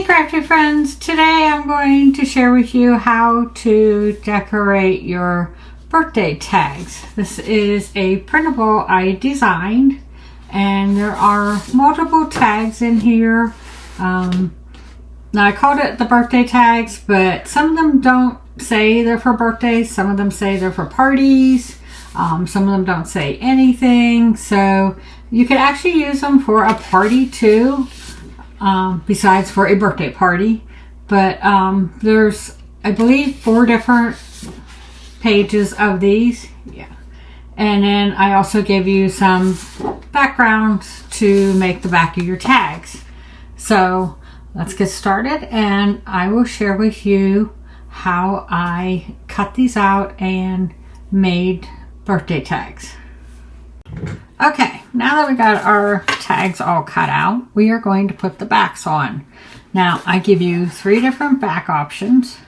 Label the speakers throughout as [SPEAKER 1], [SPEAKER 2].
[SPEAKER 1] Hey crafty friends, today I'm going to share with you how to decorate your birthday tags. This is a printable I designed and there are multiple tags in here. Now I called it the birthday tags, but some of them don't say they're for birthdays, some of them say they're for parties, some of them don't say anything, so you could actually use them for a party too. Besides for a birthday party, but there's, I believe, 4 different pages of these. Yeah, and then I also give you some backgrounds to make the back of your tags. So let's get started, and I will share with you how I cut these out and made birthday tags. Okay, now that we got our tags all cut out, we are going to put the backs on. Now, I give you 3 different back options.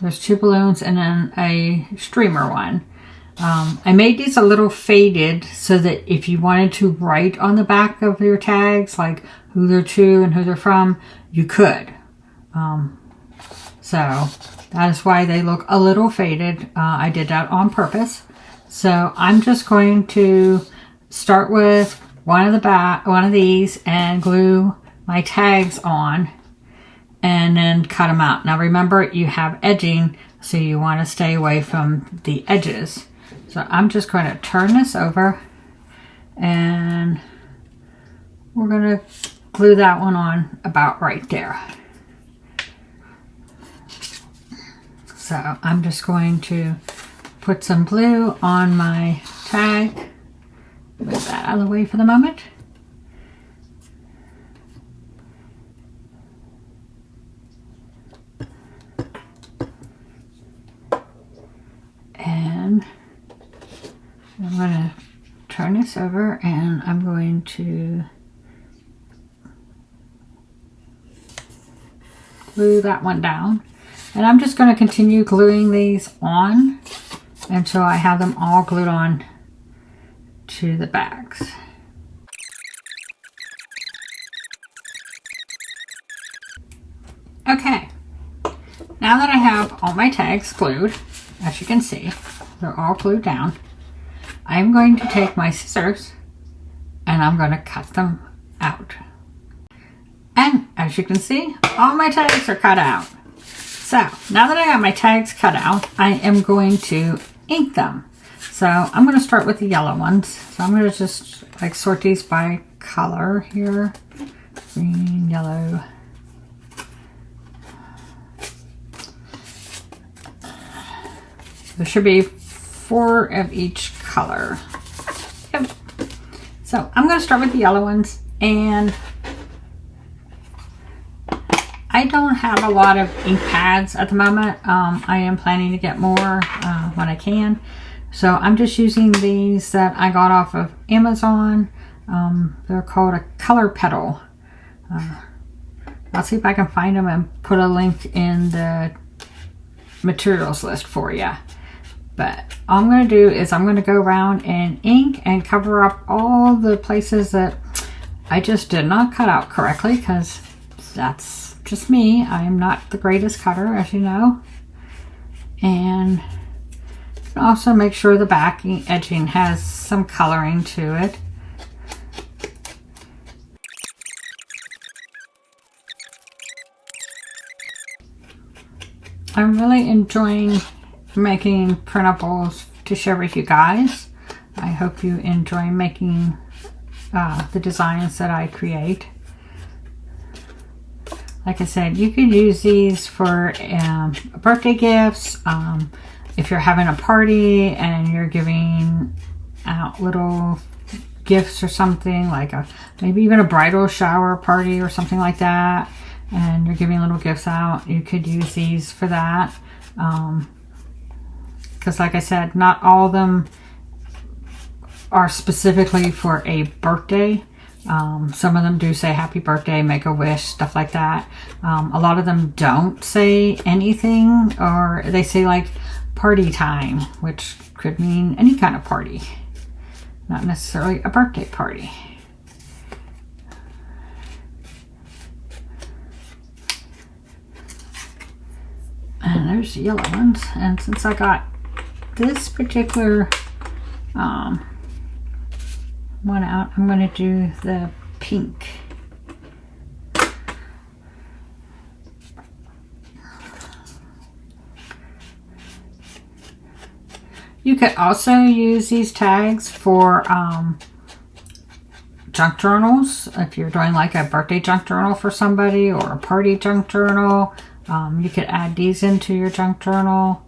[SPEAKER 1] There's 2 balloons and then a streamer one. I made these a little faded so that if you wanted to write on the back of your tags, like who they're to and who they're from, you could. So that is why they look a little faded. I did that on purpose. So I'm just going to start with one of these and glue my tags on and then cut them out. Now remember, you have edging, so you want to stay away from the edges. So I'm just going to turn this over and we're going to glue that one on about right there. So I'm just going to put some glue on my tag. Move that out of the way for the moment. And I'm going to turn this over and I'm going to glue that one down. And I'm just going to continue gluing these on until I have them all glued on to the backs. Okay, now that I have all my tags glued, as you can see, they're all glued down, I'm going to take my scissors and I'm going to cut them out. And as you can see, all my tags are cut out. So now that I got my tags cut out, I am going to ink them. So I'm going to start with the yellow ones. So I'm going to just like sort these by color here. Green, yellow. There should be 4 of each color. Yep. So I'm going to start with the yellow ones, and I don't have a lot of ink pads at the moment. I am planning to get more when I can. So I'm just using these that I got off of Amazon. They're called a color petal. I'll see if I can find them and put a link in the materials list for you. But all I'm going to do is I'm going to go around and ink and cover up all the places that I just did not cut out correctly, because that's just me. I am not the greatest cutter, as you know. And also make sure the backing edging has some coloring to it. I'm really enjoying making printables to share with you guys. I hope you enjoy making the designs that I create. Like I said, you could use these for birthday gifts. If you're having a party and you're giving out little gifts or something, like maybe even a bridal shower party or something like that, and you're giving little gifts out, you could use these for that. Because like I said, not all of them are specifically for a birthday. Some of them do say happy birthday, make a wish, stuff like that. A lot of them don't say anything, or they say like party time, which could mean any kind of party, not necessarily a birthday party. there's the yellow ones. And since I got this particular one out, I'm going to do the pink. You could also use these tags for junk journals. If you're doing like a birthday junk journal for somebody or a party junk journal, you could add these into your junk journal.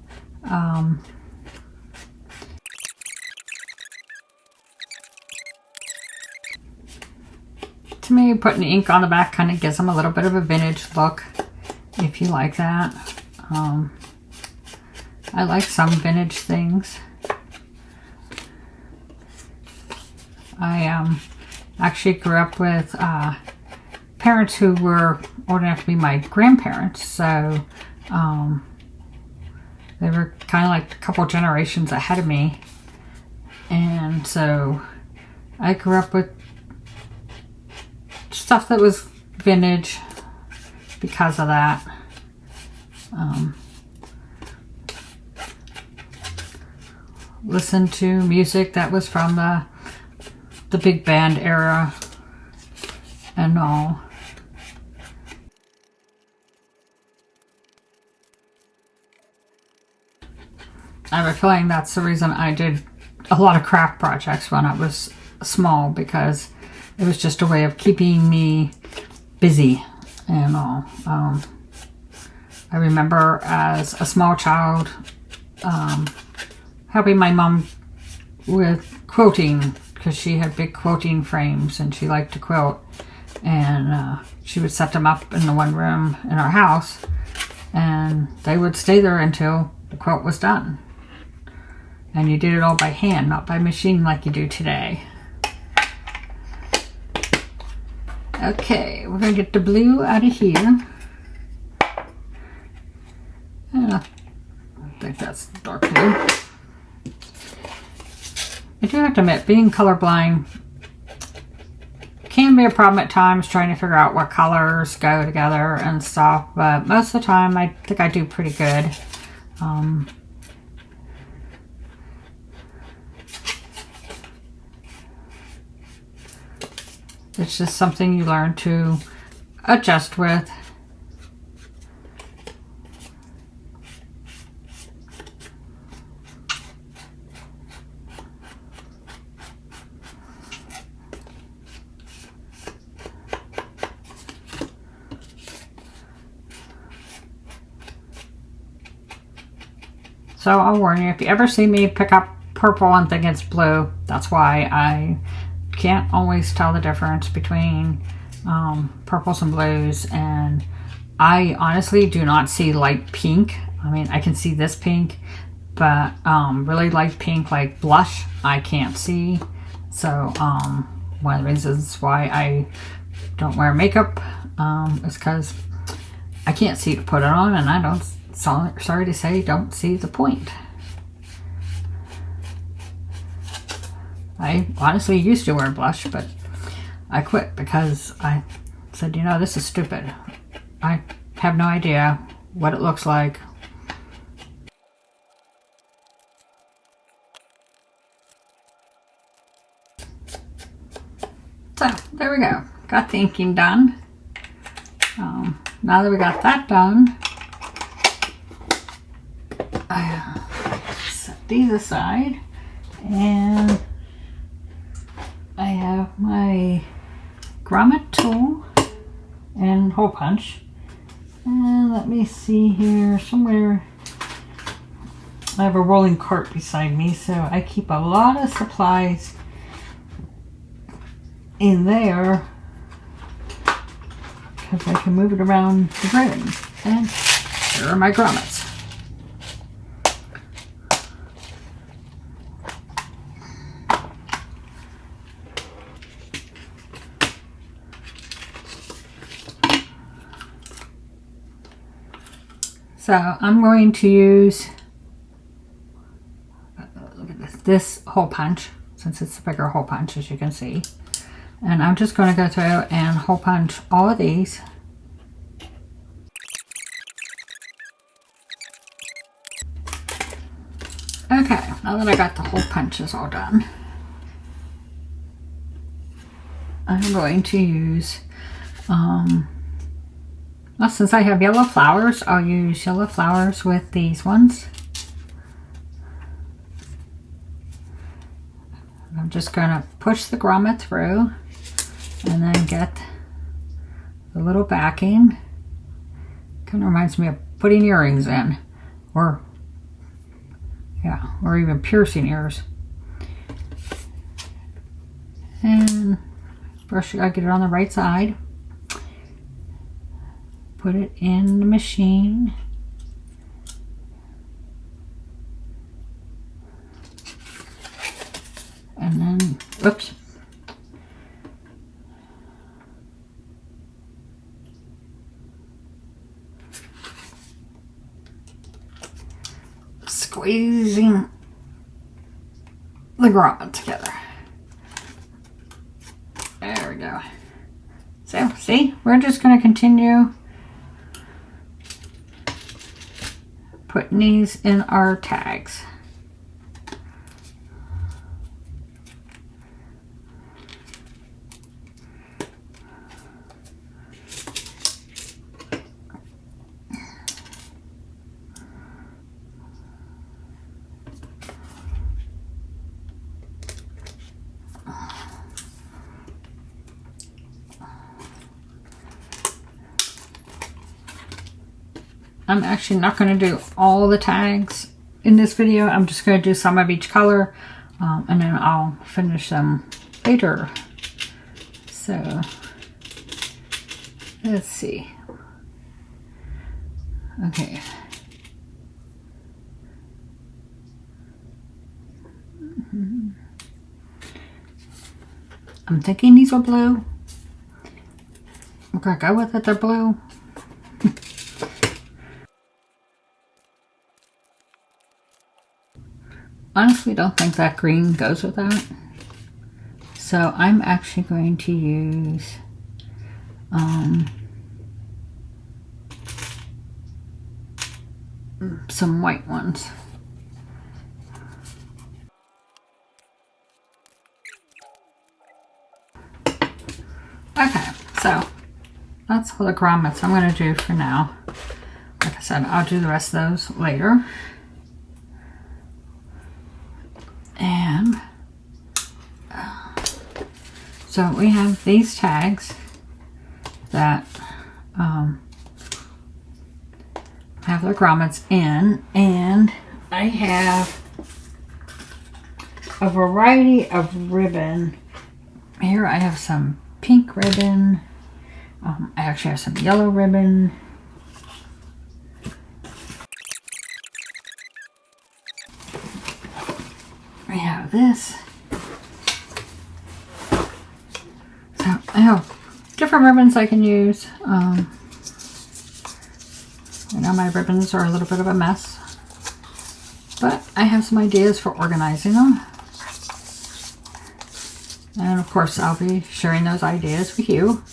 [SPEAKER 1] To me, putting ink on the back kind of gives them a little bit of a vintage look, if you like that. I like some vintage things. I actually grew up with parents who were old enough to be my grandparents, so they were kind of like a couple generations ahead of me, and so I grew up with stuff that was vintage because of that. Listen to music that was from the big band era and all. I have a feeling that's the reason I did a lot of craft projects when I was small, because it was just a way of keeping me busy and all. I remember as a small child helping my mom with quilting, because she had big quilting frames and she liked to quilt, and she would set them up in the one room in our house, and they would stay there until the quilt was done. And you did it all by hand, not by machine like you do today. Okay, we're going to get the blue out of here. I think that's dark blue. I do have to admit, being colorblind can be a problem at times, trying to figure out what colors go together and stuff, but most of the time I think I do pretty good. It's just something you learn to adjust with. So I'll warn you, if you ever see me pick up purple and think it's blue, that's why. I can't always tell the difference between purples and blues, and I honestly do not see light pink. I mean, I can see this pink, but really light pink like blush, I can't see. So one of the reasons why I don't wear makeup is because I can't see to put it on, and I don't, sorry to say, don't see the point. I honestly used to wear blush, but I quit because I said, you know, this is stupid. I have no idea what it looks like. So, there we go. Got the inking done. Now that we got that done, I set these aside, and I have my grommet tool and hole punch. And let me see here, somewhere I have a rolling cart beside me, so I keep a lot of supplies in there because I can move it around the room. And there are my grommets. So I'm going to use, look at this hole punch, since it's a bigger hole punch, as you can see. And I'm just going to go through and hole punch all of these. Okay, now that I got the hole punches all done, I'm going to use, well, since I have yellow flowers, I'll use yellow flowers with these ones. I'm just going to push the grommet through and then get the little backing. Kind of reminds me of putting earrings in, or even piercing ears. And first I get it on the right side. Put it in the machine. And then, oops. Squeezing the grommet together. There we go. So, see, we're just going to continue putting these in our tags. I'm actually not going to do all the tags in this video. I'm just going to do some of each color, and then I'll finish them later. So, let's see. Okay. I'm thinking these are blue. I'm going to go with it, they're blue. Honestly, don't think that green goes with that. So I'm actually going to use some white ones. Okay, so that's all the grommets I'm going to do for now. Like I said, I'll do the rest of those later. And so we have these tags that have their grommets in, and I have a variety of ribbon. Here I have some pink ribbon. I actually have some yellow ribbon. We have this. So I have different ribbons I can use. I know my ribbons are a little bit of a mess, but I have some ideas for organizing them. And of course I'll be sharing those ideas with you.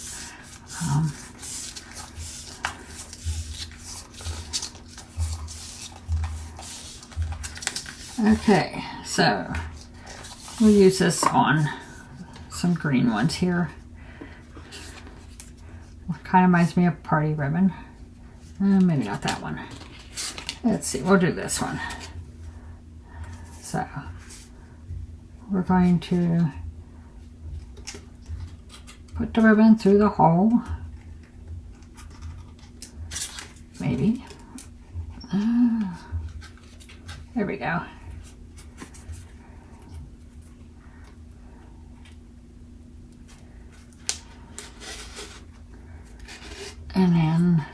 [SPEAKER 1] Okay, so we'll use this on some green ones here. Kind of reminds me of party ribbon. Maybe not that one. Let's see, we'll do this one. So we're going to put the ribbon through the hole. Maybe. There we go. And then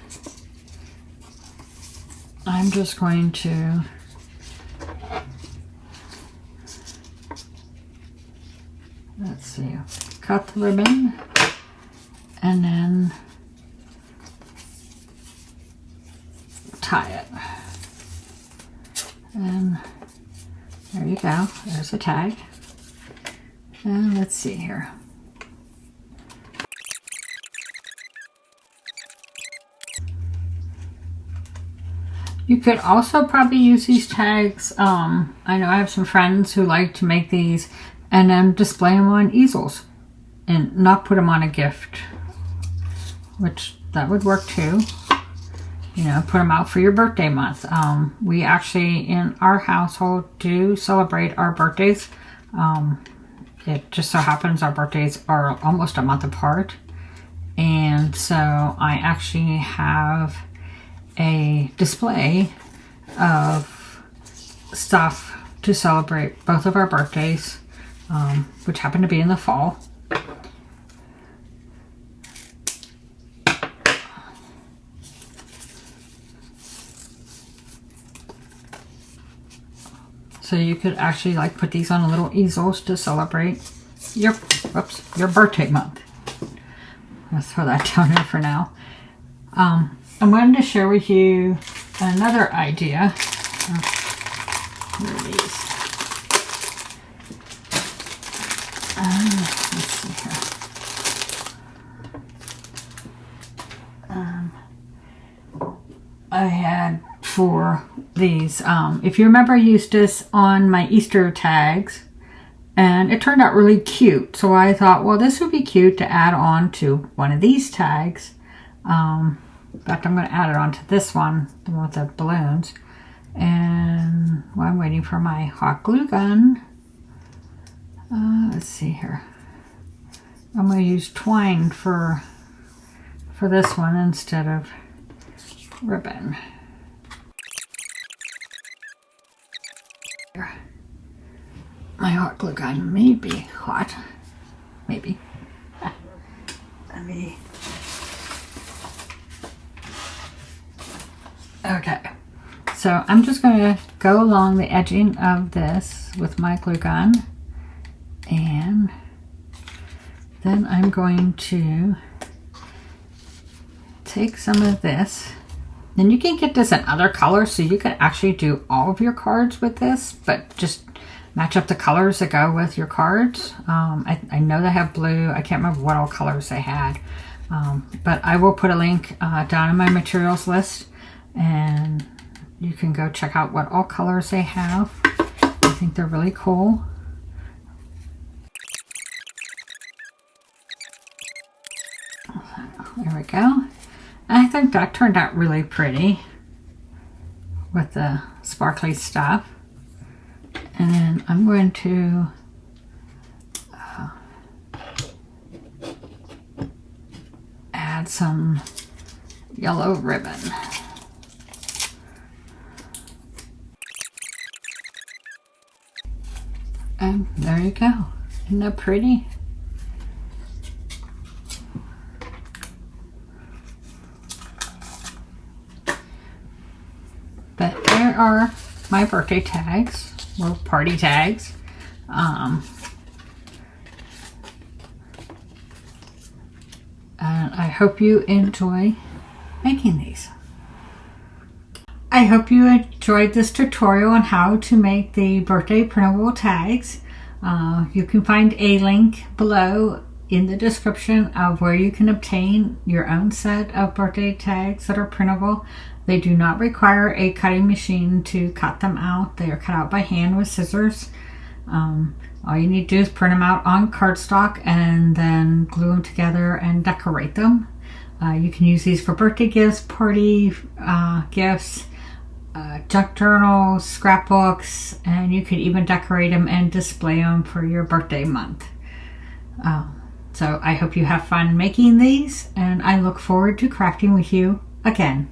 [SPEAKER 1] I'm just going to let's see, cut the ribbon and then tie it. And there you go, there's a tag. And let's see here. You could also probably use these tags. I know I have some friends who like to make these and then display them on easels and not put them on a gift, which that would work too. You know, put them out for your birthday month. We actually, in our household, do celebrate our birthdays. It just so happens our birthdays are almost a month apart. And so I actually have a display of stuff to celebrate both of our birthdays, which happen to be in the fall. So you could actually like put these on little easels to celebrate your birthday month. Let's throw that down here for now. I'm going to share with you another idea. Where are these? Let's see here. I had for these. If you remember, I used this on my Easter tags. And it turned out really cute. So I thought, well, this would be cute to add on to one of these tags. In fact, I'm going to add it onto this one, the one with the balloons. And while I'm waiting for my hot glue gun, let's see here. I'm going to use twine for this one instead of ribbon. Here. My hot glue gun may be hot. Maybe. Let me... Okay. So I'm just going to go along the edging of this with my glue gun. And then I'm going to take some of this. Then you can get this in other colors, so you can actually do all of your cards with this, but just match up the colors that go with your cards. I know they have blue. I can't remember what all colors they had. But I will put a link down in my materials list, and you can go check out what all colors they have. I think they're really cool. There we go. I think that turned out really pretty with the sparkly stuff. And then I'm going to add some yellow ribbon. And there you go. Isn't that pretty? But there are my birthday tags. Little party tags. And I hope you enjoy making these. I hope you enjoyed this tutorial on how to make the birthday printable tags. You can find a link below in the description of where you can obtain your own set of birthday tags that are printable. They do not require a cutting machine to cut them out. They are cut out by hand with scissors. All you need to do is print them out on cardstock and then glue them together and decorate them. You can use these for birthday gifts, party gifts, junk journals, scrapbooks, and you could even decorate them and display them for your birthday month. So I hope you have fun making these, and I look forward to crafting with you again.